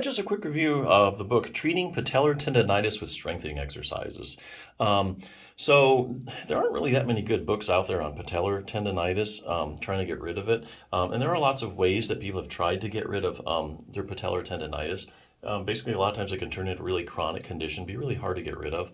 just a quick review of the book Treating Patellar Tendinitis with Strengthening Exercises. So there aren't really that many good books out there on patellar tendinitis, trying to get rid of it. And there are lots of ways that people have tried to get rid of their patellar tendinitis. Basically, a lot of times it can turn into a really chronic condition, be really hard to get rid of.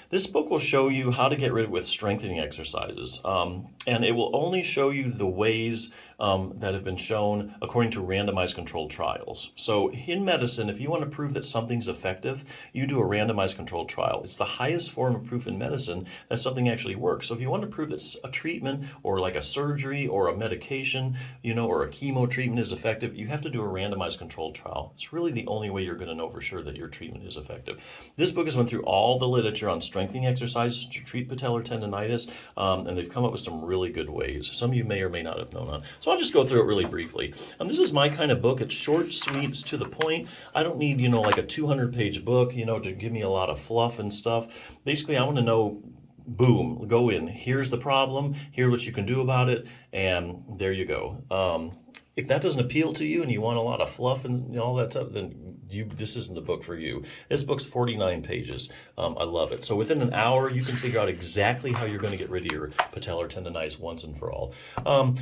This book will show you how to get rid of it with strengthening exercises. And it will only show you the ways that have been shown according to randomized controlled trials. So in medicine, if you want to prove that something's effective, you do a randomized controlled trial. It's the highest form of proof in medicine that something actually works. So if you want to prove that a treatment or like a surgery or a medication, or a chemo treatment is effective, you have to do a randomized controlled trial. It's really the only way you're going to know for sure that your treatment is effective. This book has went through all the literature on strengthening exercises to treat patellar tendinitis, and they've come up with some really good ways. Some of you may or may not have known that. So I'll just go through it really briefly. This is my kind of book. It's short, sweet, it's to the point. I don't need, like a 200-page book, to give me a lot of fluff and stuff. Basically, I want to know, boom, go in. Here's the problem. Here's what you can do about it. And there you go. If that doesn't appeal to you and you want a lot of fluff and all that stuff, then this isn't the book for you. This book's 49 pages. I love it. So within an hour, you can figure out exactly how you're going to get rid of your patellar tendinitis once and for all.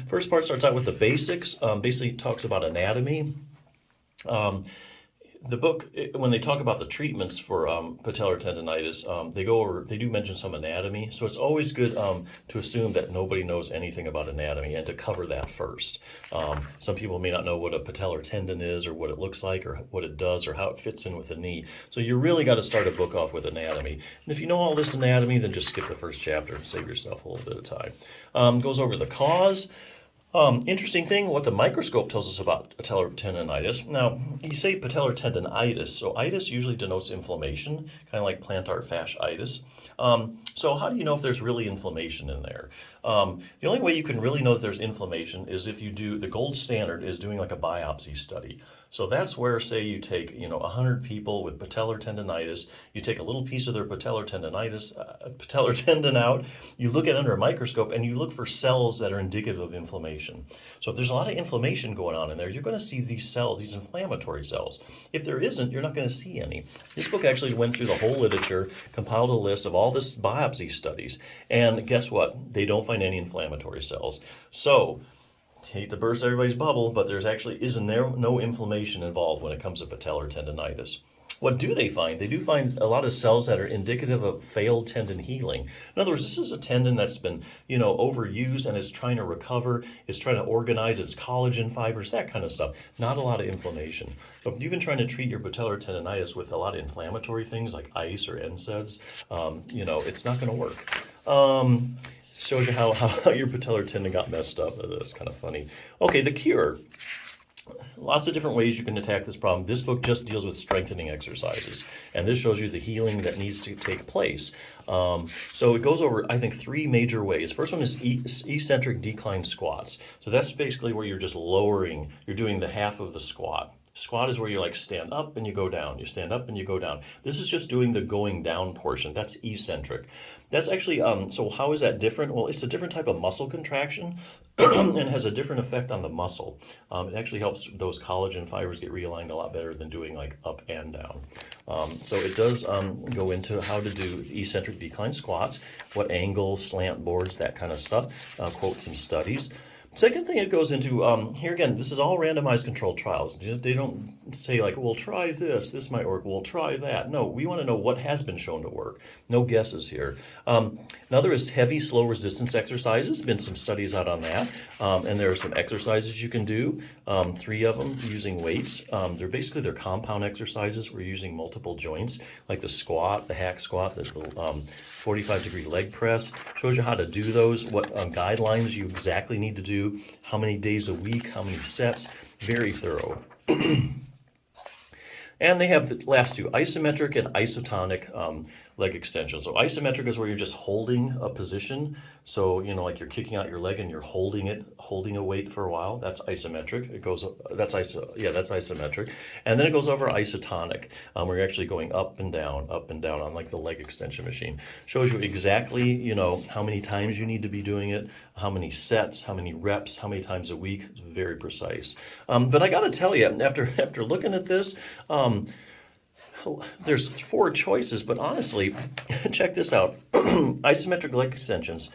First part starts out with the basics. Basically talks about anatomy. The book, when they talk about the treatments for patellar tendinitis, they do mention some anatomy. So it's always good to assume that nobody knows anything about anatomy and to cover that first. Some people may not know what a patellar tendon is or what it looks like or what it does or how it fits in with the knee. So you really got to start a book off with anatomy. And if you know all this anatomy, then just skip the first chapter and save yourself a little bit of time. Goes over the cause. Interesting thing, what the microscope tells us about patellar tendinitis. Now, you say patellar tendinitis, so itis usually denotes inflammation, kind of like plantar fasciitis. So how do you know if there's really inflammation in there? The only way you can really know that there's inflammation is if you do, the gold standard is doing like a biopsy study. So that's where, say you take, 100 people with patellar tendinitis, you take a little piece of their patellar tendon out, you look at it under a microscope and you look for cells that are indicative of inflammation. So if there's a lot of inflammation going on in there, you're going to see these cells, these inflammatory cells. If there isn't, you're not going to see any. This book actually went through the whole literature, compiled a list of all this biopsy studies, and guess what? They don't find any inflammatory cells. So, hate to burst everybody's bubble, but there's actually no inflammation involved when it comes to patellar tendinitis. What do they find? They do find a lot of cells that are indicative of failed tendon healing. In other words, this is a tendon that's been, overused and is trying to recover, is trying to organize its collagen fibers, that kind of stuff. Not a lot of inflammation. But if you've been trying to treat your patellar tendinitis with a lot of inflammatory things like ice or NSAIDs, it's not going to work. Shows you how your patellar tendon got messed up. That's kind of funny. Okay, the cure. Lots of different ways you can attack this problem. This book just deals with strengthening exercises, and this shows you the healing that needs to take place. So it goes over, I think, 3 major ways. First one is eccentric decline squats. So that's basically where you're just lowering, you're doing the half of the squat. Squat is where you stand up and you go down. You stand up and you go down. This is just doing the going down portion. That's eccentric. That's actually, so how is that different? Well, it's a different type of muscle contraction and has a different effect on the muscle. It actually helps those collagen fibers get realigned a lot better than doing like up and down. So it does go into how to do eccentric decline squats, what angle, slant boards, that kind of stuff. Quote some studies. Second thing it goes into, here again, this is all randomized controlled trials. They don't say like, well, try this might work, well, try that. No, we want to know what has been shown to work. No guesses here. Another is heavy, slow resistance exercises. Been some studies out on that. And there are some exercises you can do, 3 of them using weights. They're compound exercises. We're using multiple joints, like the squat, the hack squat, the 45-degree leg press. Shows you how to do those, what guidelines you exactly need to do, how many days a week, how many sets. Very thorough. And they have the last 2, isometric and isotonic leg extension. So isometric is where you're just holding a position. So, you know, like you're kicking out your leg and you're holding a weight for a while. That's isometric. That's isometric. And then it goes over isotonic, where you're actually going up and down on like the leg extension machine. Shows you exactly, you know, how many times you need to be doing it, how many sets, how many reps, how many times a week. It's very precise. But I got to tell you, after looking at this, there's 4 choices, but honestly, check this out. Isometric leg extensions.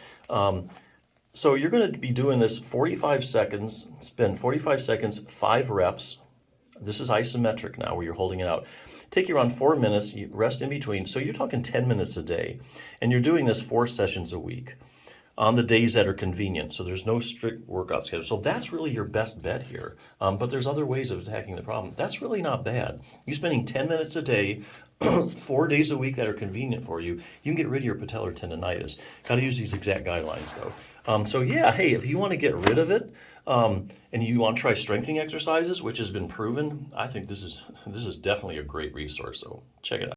So you're going to be doing this 45 seconds, spend 45 seconds, 5 reps. This is isometric now, where you're holding it out. Take you around 4 minutes, you rest in between. So you're talking 10 minutes a day. And you're doing this 4 sessions a week on the days that are convenient. So there's no strict workout schedule. So that's really your best bet here. But there's other ways of attacking the problem. That's really not bad. You spending 10 minutes a day, 4 days a week that are convenient for you, you can get rid of your patellar tendinitis. Got to use these exact guidelines though. So yeah, hey, if you want to get rid of it, and you want to try strengthening exercises, which has been proven, I think this is definitely a great resource. So check it out.